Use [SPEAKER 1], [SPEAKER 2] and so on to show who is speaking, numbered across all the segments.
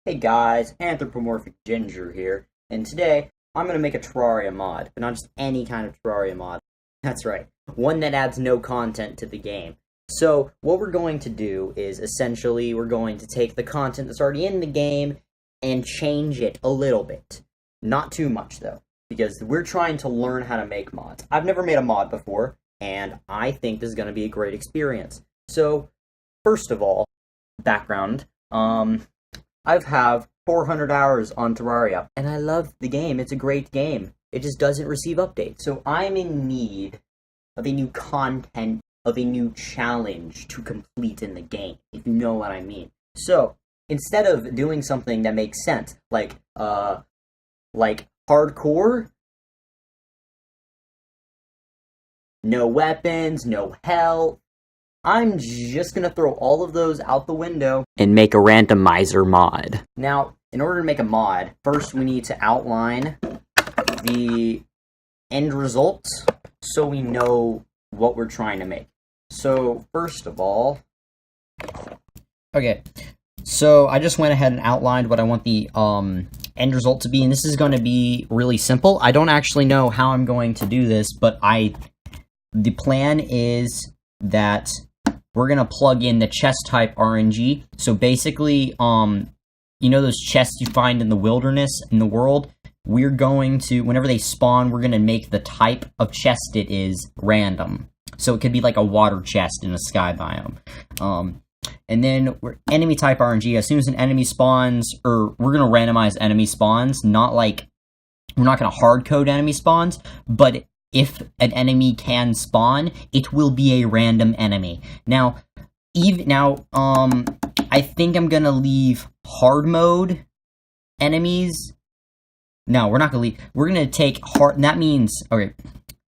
[SPEAKER 1] Hey guys, Anthropomorphic Ginger here, and today I'm going to make a Terraria mod, but not just any kind of Terraria mod. That's right, one that adds no content to the game. So what we're going to do is essentially we're going to take the content that's already in the game and change it a little bit. Not too much though, because we're trying to learn how to make mods. I've never made a mod before, and I think this is going to be a great experience. So, first of all, background, I've have 400 hours on Terraria, and I love the game. It's a great game. It just doesn't receive updates. So I'm in need of a new content, of a new challenge to complete in the game, if you know what I mean. So, instead of doing something that makes sense, like hardcore, no weapons, no health, I'm just gonna throw all of those out the window and make a randomizer mod. Now, in order to make a mod, first we need to outline the end results so we know what we're trying to make. So, first of all... Okay, so I just went ahead and outlined what I want the end result to be, and this is going to be really simple. I don't actually know how I'm going to do this, but the plan is that we're going to plug in the chest type RNG. So basically, you know those chests you find in the wilderness, in the world? We're going to, whenever they spawn, we're going to make the type of chest it is random. So it could be like a water chest in a sky biome. And then enemy type RNG, as soon as an enemy spawns, or we're going to randomize enemy spawns, not like, we're not going to hard code enemy spawns, but if an enemy can spawn, it will be a random enemy. Now, I think I'm gonna leave hard mode enemies. No, we're not gonna leave. We're gonna take hard. That means, okay.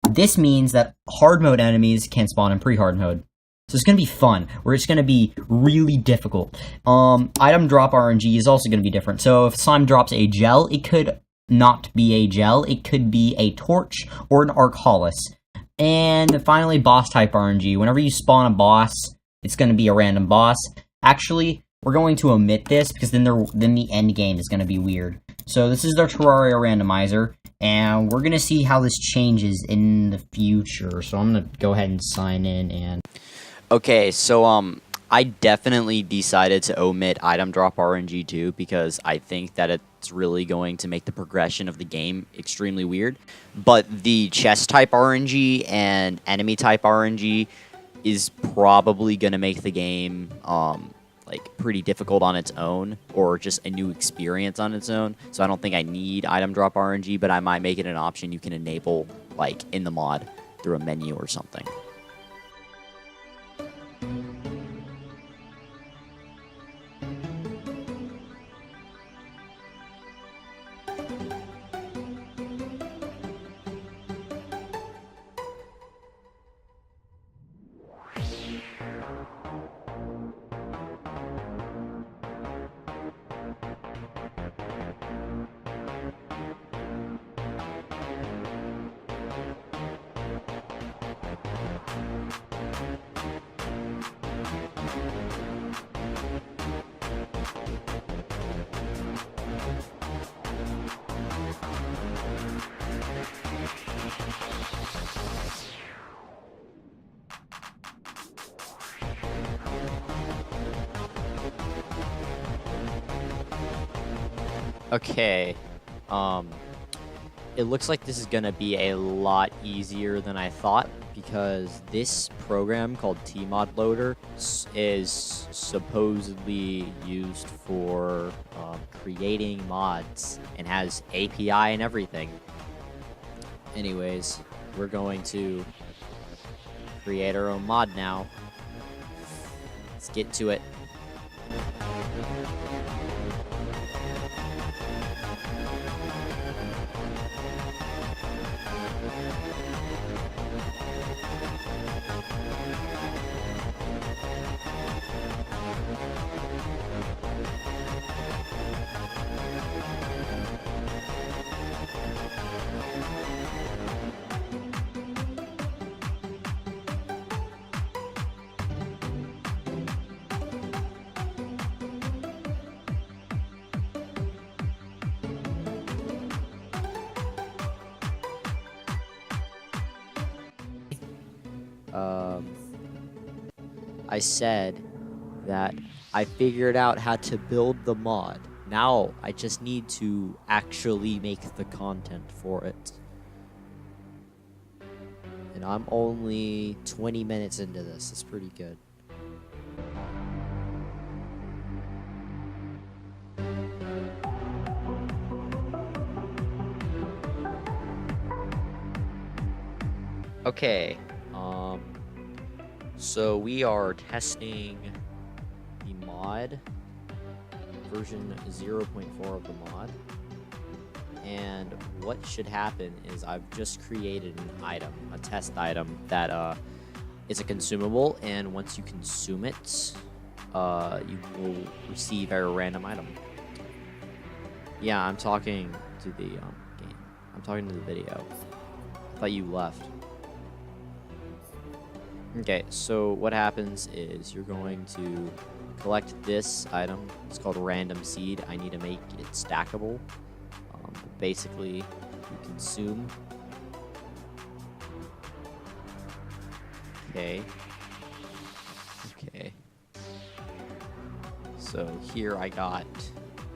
[SPEAKER 1] This means that hard mode enemies can spawn in pre-hard mode. So it's gonna be fun. Where it's gonna be really difficult. Item drop RNG is also gonna be different. So if slime drops a gel, it could not be a gel, it could be a torch or an archolus. And finally, boss type RNG. Whenever you spawn a boss, it's going to be a random boss. Actually, we're going to omit this because then the end game is going to be weird. So this is their Terraria Randomizer, and we're going to see how this changes in the future. So I'm going to go ahead and sign in and... Okay, so I definitely decided to omit item drop RNG too, because I think that it's really going to make the progression of the game extremely weird. But the chest type RNG and enemy type RNG is probably going to make the game like pretty difficult on its own, or just a new experience on its own. So I don't think I need item drop RNG, but I might make it an option you can enable like in the mod through a menu or something. Okay, it looks like this is gonna be a lot easier than I thought, because this program called Tmod Loader is supposedly used for creating mods and has API and everything. Anyways, we're going to create our own mod now. Let's get to it.
[SPEAKER 2] I said that I figured out how to build the mod. Now I just need to actually make the content for it. And I'm only 20 minutes into this. It's pretty good. Okay, so we are testing the mod, version 0.4 of the mod, and what should happen is I've just created an item, a test item, that is a consumable, and once you consume it, you will receive a random item. Yeah, I'm talking to the game. I'm talking to the video. I thought you left. Okay, so what happens is you're going to collect this item. It's called random seed. I need to make it stackable. Basically, you consume. Okay. So here I got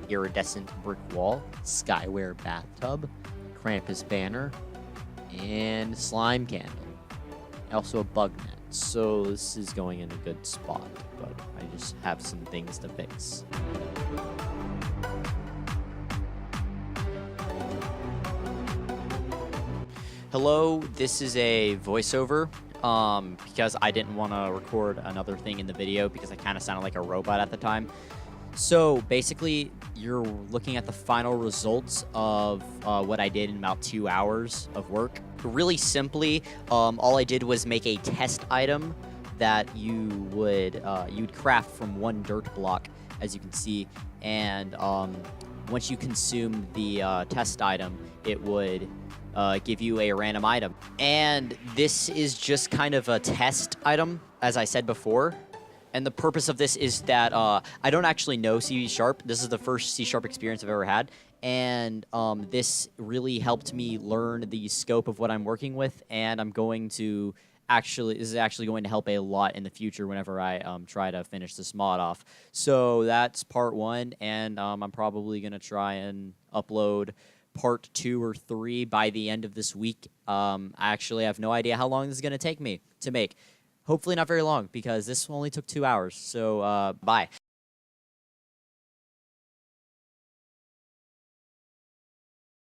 [SPEAKER 2] iridescent brick wall, skyware bathtub, Krampus banner, and slime candle. Also a bug net. So this is going in a good spot, but I just have some things to fix. Hello, this is a voiceover because I didn't want to record another thing in the video because I kind of sounded like a robot at the time. So basically, you're looking at the final results of what I did in about 2 hours of work. Really simply, all I did was make a test item that you'd craft from one dirt block, as you can see, and once you consume the test item, it would give you a random item. And this is just kind of a test item, as I said before. And the purpose of this is that I don't actually know C#. This is the first C# experience I've ever had. And this really helped me learn the scope of what I'm working with. And I'm going to this is actually going to help a lot in the future whenever I try to finish this mod off. So that's part 1. And I'm probably going to try and upload part 2 or 3 by the end of this week. I actually have no idea how long this is going to take me to make. Hopefully not very long, because this only took 2 hours. So, bye.